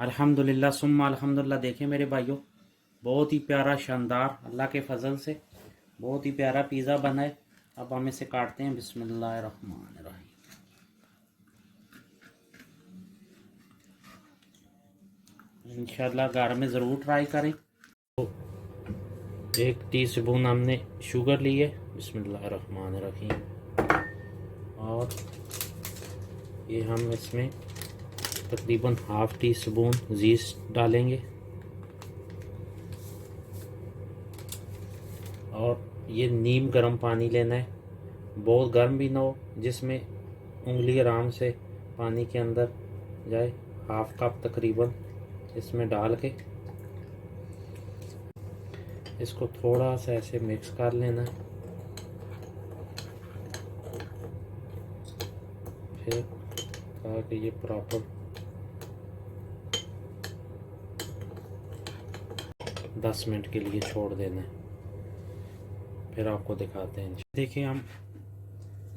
अल्हम्दुलिल्लाह सुम्मा अल्हम्दुलिल्लाह। देखें मेरे भाइयों, बहुत ही प्यारा शानदार अल्लाह के फजल से बहुत ही प्यारा पिज़्ज़ा बना है। अब हम इसे काटते हैं। बिस्मिल्लाहिर्रहमानिर्रहीम। इंशाल्लाह घर में ज़रूर ट्राई करें। तो 1 टीस्पून हमने शुगर ली है। बिस्मिल्लाहिर्रहमानिर्रहीम। और ये हम इसमें तकरीबन ½ टीस्पून जीस्ट डालेंगे। और ये नीम गर्म पानी लेना है, बहुत गर्म भी ना हो, जिसमें उंगली आराम से पानी के अंदर जाए। ½ कप तकरीबन इसमें डाल के इसको थोड़ा सा ऐसे मिक्स कर लेना है। फिर ताकि ये प्रॉपर 10 मिनट के लिए छोड़ देना है। फिर आपको दिखाते हैं। देखिए हम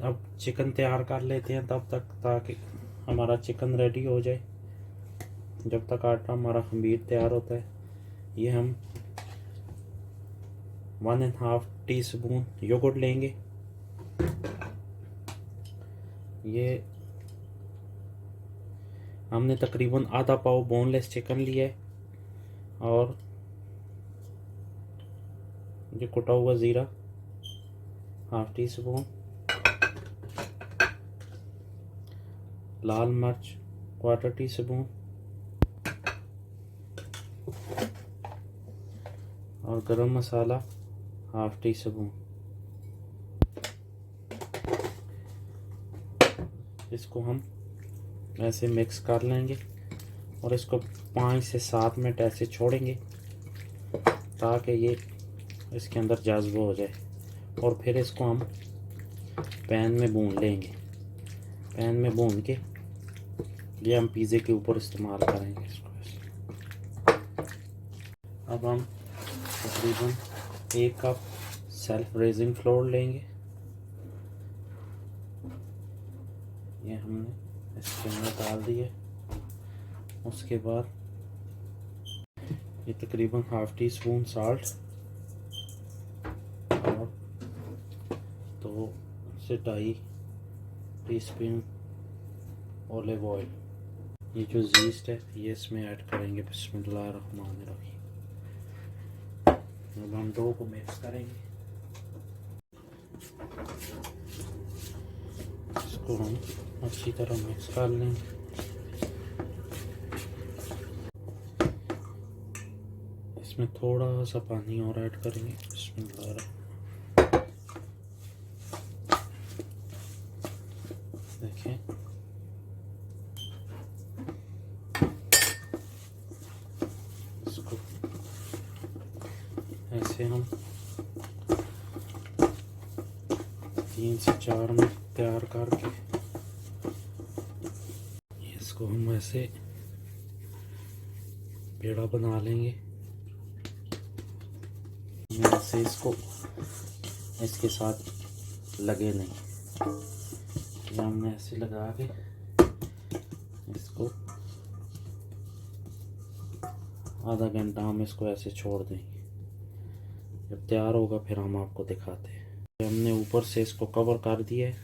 अब चिकन तैयार कर लेते हैं तब तक, ताकि हमारा चिकन रेडी हो जाए। जब तक आटा हमारा खमीर तैयार होता है, ये हम 1½ टीस्पून योगर्ट लेंगे। ये हमने तकरीबन आधा पाव बोनलेस चिकन लिया है। और ये कुटा हुआ ज़ीरा ½ टीस्पून, लाल मिर्च 1/4 टीस्पून और गरम मसाला ½ टीस्पून। इसको हम ऐसे मिक्स कर लेंगे और इसको 5 से 7 मिनट ऐसे छोड़ेंगे ताकि ये इसके अंदर जज्ब हो जाए। और फिर इसको हम पैन में भून लेंगे। पैन में भून के ये हम पिज़्ज़े के ऊपर इस्तेमाल करेंगे इसको। अब हम तकरीबन 1 कप सेल्फ रेजिंग फ्लोर लेंगे। ये हमने इसके अंदर डाल दिए। उसके बाद ये तकरीबन ½ टीस्पून साल्ट और 2 से 2.5 टीस्पून ऑलिव ऑयल। ये जो जीस्ट है ये इसमें ऐड करेंगे। बिस्मिल्लाहिर्रहमानिर्रहीम। अब हम डो को मिक्स करेंगे। इसको हम अच्छी तरह मिक्स कर लेंगे। इसमें थोड़ा सा पानी और ऐड करेंगे। बिस्मिल्लाह। देखें इसको ऐसे हम 3 से 4 मिनट तैयार करके इसको हम ऐसे पेड़ा बना लेंगे। ऐसे इसको इसके साथ लगे नहीं, ये हमने ऐसे लगा के इसको आधा घंटा हम इसको ऐसे छोड़ देंगे। जब तैयार होगा फिर हम आपको दिखाते हैं। हमने ऊपर से इसको कवर कर दिया है।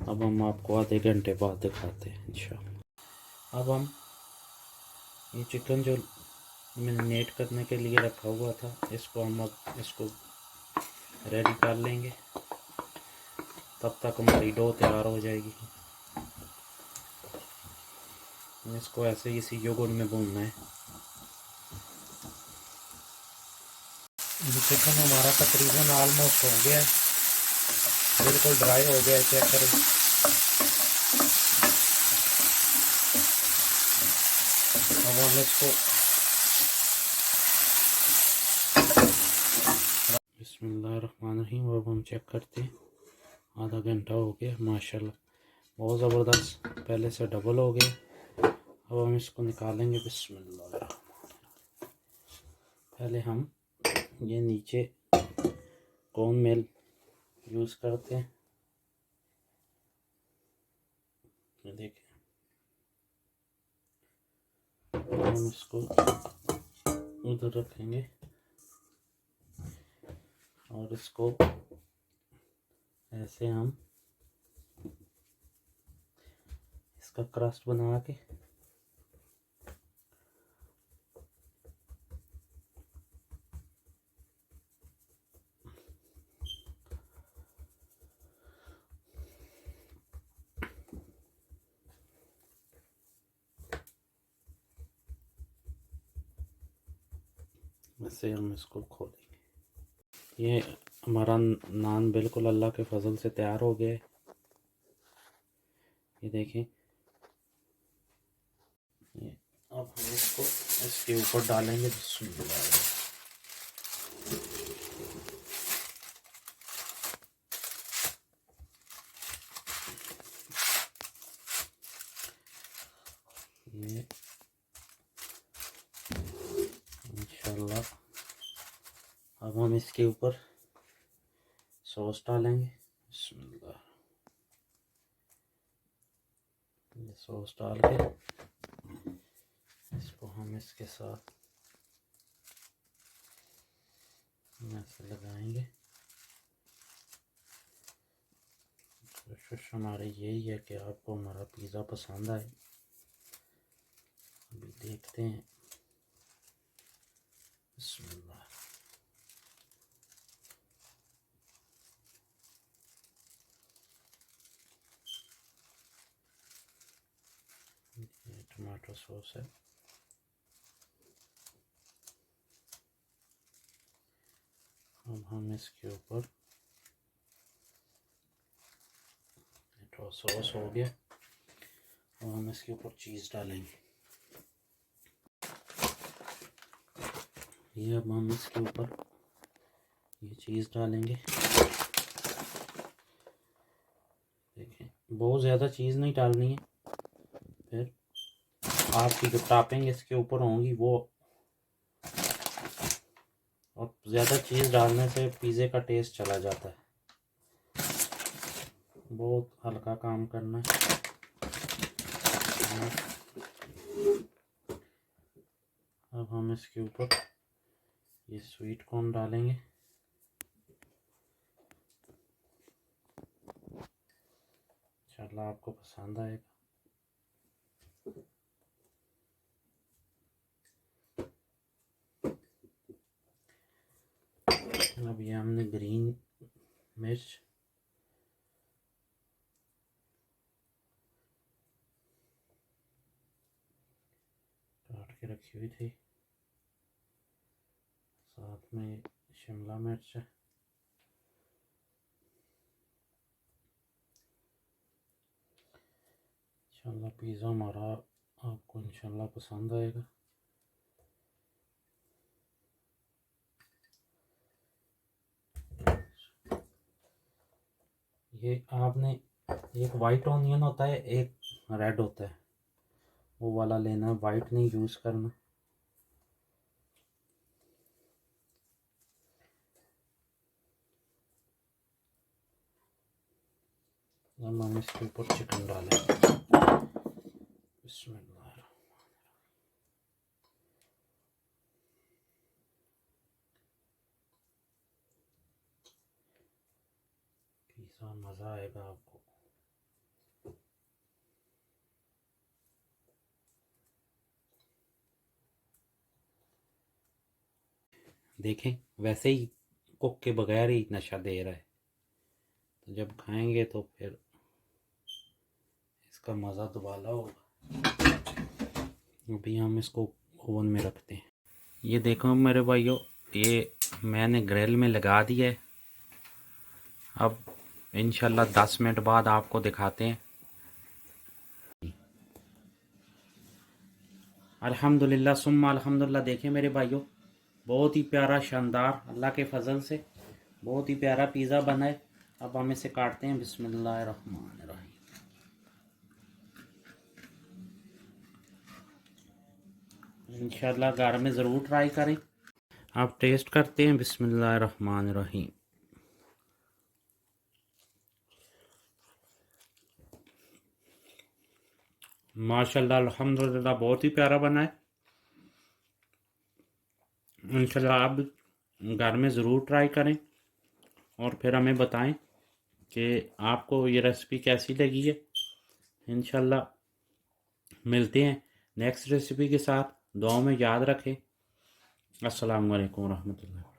अब हम आपको आधे घंटे बाद दिखाते हैं इंशाल्लाह। अब हम ये चिकन जो मैरिनेट करने के लिए रखा हुआ था, इसको हम अब इसको रेडी कर लेंगे। तब तक हमारी डो तैयार हो जाएगी। इसको ऐसे ही इसी योगर्ट में भूनना है। ये चिकन हमारा तकरीबन ऑलमोस्ट हो गया है, बिल्कुल ड्राई हो गया है। चेक करें। अब हम इसको बिस्मिल्लाहिर्रहमानिर्रहीम। अब हम चेक करते हैं। आधा घंटा हो गया माशाल्लाह, बहुत ज़बरदस्त, पहले से डबल हो गया। अब हम इसको निकालेंगे। बिस्मिल्लाह। पहले हम ये नीचे कॉर्न मेल यूज़ करते हैं। ये देखें हम इसको उधर रखेंगे और इसको ऐसे हम इसका क्रस्ट बना के ऐसे हम इसको खोलेंगे। ये हमारा नान बिल्कुल अल्लाह के फजल से तैयार हो गया है। ये देखें, ये अब हम इसको इसके ऊपर डालेंगे। बिस्मिल्लाह। ये इंशाल्लाह अब हम इसके ऊपर सॉस डालेंगे। बिस्मिल्लाह। ये सॉस डाल के इसको हम इसके साथ ऐसे लगाएंगे। कोशिश हमारी यही है कि आपको हमारा पिज़्ज़ा पसंद आए। अभी देखते हैं। बिस्मिल्लाह। ये टमाटो सॉस है। अब हम इसके ऊपर टमाटो सॉस हो गया। अब हम इसके ऊपर चीज़ डालेंगे। ये अब हम इसके ऊपर ये चीज़ डालेंगे। देखें, बहुत ज़्यादा चीज़ नहीं डालनी है। फिर आपकी जो टॉपिंग इसके ऊपर होंगी वो, और ज़्यादा चीज़ डालने से पिज़्ज़े का टेस्ट चला जाता है। बहुत हल्का काम करना है। अब हम इसके ऊपर ये स्वीट कॉर्न डालेंगे। इंशाल्लाह आपको पसंद आएगा। अब ये हमने ग्रीन मिर्च काट के रखी हुई थी, साथ में शिमला मिर्च है। इंशाल्लाह पिज़्ज़ा हमारा आपको इंशाल्लाह पसंद आएगा। ये आपने एक वाइट ऑनियन होता है, एक रेड होता है, वो वाला लेना है। वाइट नहीं यूज़ करना। अब हम इसके ऊपर चिकन डालेंगे। बिस्मिल्लाह। पिज़्ज़ा मज़ा आएगा आपको। देखें, वैसे ही कुक के बगैर ही नशा दे रहा है, तो जब खाएंगे तो फिर इसका मज़ा दुबाला होगा। अभी हम इसको ओवन में रखते हैं। ये देखो मेरे भाइयों, ये मैंने ग्रिल में लगा दिया है। अब इंशाल्लाह 10 मिनट बाद आपको दिखाते हैं। अल्हम्दुलिल्लाह सुम्मा अल्हम्दुलिल्लाह। देखें मेरे भाइयों, बहुत ही प्यारा, शानदार, अल्लाह के फजल से बहुत ही प्यारा पिज़्ज़ा बना है। अब हम इसे काटते हैं। बिस्मिल्लाहिर्रहमानिर्रहीम। इंशाल्लाह घर में ज़रूर ट्राई करें। आप टेस्ट करते हैं। बिस्मिल्लाहिर्रहमानिर्रहीम। माशाल्लाह अल्हम्दुलिल्लाह बहुत ही प्यारा बना है। इंशाल्लाह आप घर में ज़रूर ट्राई करें और फिर हमें बताएं कि आपको ये रेसिपी कैसी लगी है। इंशाल्लाह मिलते हैं नेक्स्ट रेसिपी के साथ। दुआ में याद रखें। अस्सलाम वालेकुम रहमतुल्लाह।